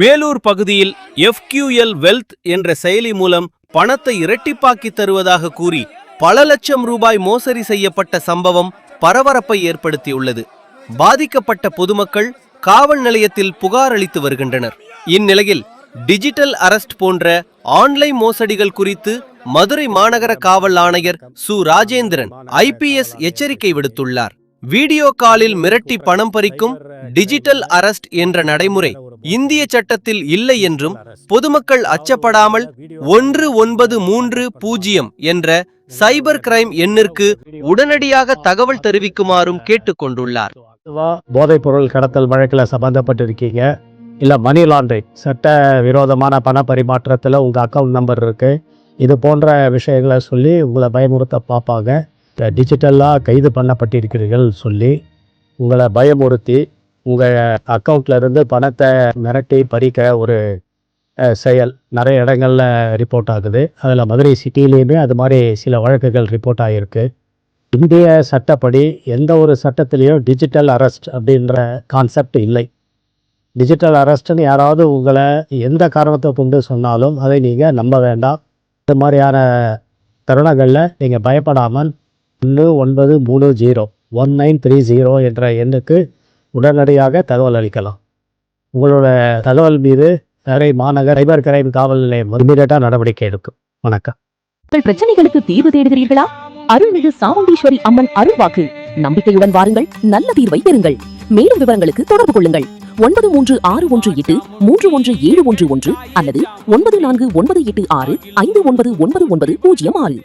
மேலூர் பகுதியில் FQL wealth என்ற செயலி மூலம் பணத்தை இரட்டிப்பாக்கி தருவதாக கூறி பல லட்சம் ரூபாய் மோசடி செய்யப்பட்ட சம்பவம் பரபரப்பை ஏற்படுத்தியுள்ளது. பாதிக்கப்பட்ட பொதுமக்கள் காவல் நிலையத்தில் புகார் அளித்து வருகின்றனர். இந்நிலையில் டிஜிட்டல் அரெஸ்ட் போன்ற ஆன்லைன் மோசடிகள் குறித்து மதுரை மாநகர காவல் ஆணையர் சு. ராஜேந்திரன் IPS எச்சரிக்கை விடுத்துள்ளார். வீடியோ காலில் மிரட்டி பணம் பறிக்கும் டிஜிட்டல் அரெஸ்ட் என்ற நடைமுறை இந்திய சட்டத்தில் இல்லை என்றும் பொதுமக்கள் அச்சப்படாமல் 1930 என்ற சைபர் கிரைம் எண்ணிற்கு உடனடியாக தகவல் தெரிவிக்குமாறும் கேட்டுக்கொண்டுள்ளார். போதைப் பொருள் கடத்தல் வழக்கில் சம்பந்தப்பட்டிருக்கீங்க, இல்லை மணி லாண்டரிங் சட்ட விரோதமான பண பரிமாற்றத்தில் உங்கள் அக்கௌண்ட் நம்பர் இருக்குது, இது போன்ற விஷயங்களை சொல்லி உங்களை பயமுறுத்த பார்ப்பாங்க. டிஜிட்டலாக கைது பண்ணப்பட்டிருக்கிறீர்கள் சொல்லி உங்களை பயமுறுத்தி உங்கள் அக்கௌண்ட்லேருந்து பணத்தை மிரட்டி பறிக்க ஒரு செயல் நிறைய இடங்களில் ரிப்போர்ட் ஆகுது. அதில் மதுரை சிட்டிலேயுமே அது மாதிரி சில வழக்குகள் ரிப்போர்ட் ஆகிருக்கு. இந்திய சட்டப்படி எந்த ஒரு சட்டத்திலையும் டிஜிட்டல் அரெஸ்ட் அப்படின்ற கான்செப்ட் இல்லை. டிஜிட்டல் அரெஸ்ட்னு யாராவது உங்களை எந்த காரணத்தை கொண்டு சொன்னாலும் அதை நீங்கள் நம்ப வேண்டாம். இது மாதிரியான தருணங்களில் நீங்கள் பயப்படாமல் 1930 என்ற எண்ணுக்கு உடனடியாக தகவல் அளிக்கலாம். உங்களோட தகவல் மீது மதுரை மாநகர சைபர் கிரைம் காவல் நிலையம் இமீடியட்டா நடவடிக்கை எடுக்கும். வணக்கம். உங்கள் பிரச்சனைகளுக்கு தீர்வு தேடுகிறீர்களா? அருள்மிகு சாமுண்டீஸ்வரி அம்மன் அருள்வாக்கு. நம்பிக்கையுடன் வாருங்கள், நல்ல தீர்வை பெறுங்கள். மேலும் விவரங்களுக்கு தொடர்பு கொள்ளுங்கள் 9361831711 அல்லது 9498659990.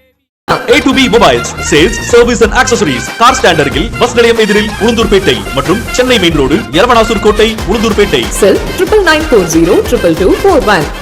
A2B Mobiles, Sales, Service and Accessories, Car Stand அருகில் பஸ் நிலையம் எதிரில் உளுந்தூர்பேட்டை மற்றும் சென்னை மெயின் ரோடு எரவணாசூர் கோட்டை உளுந்தூர்பேட்டை. Cell 9940222441.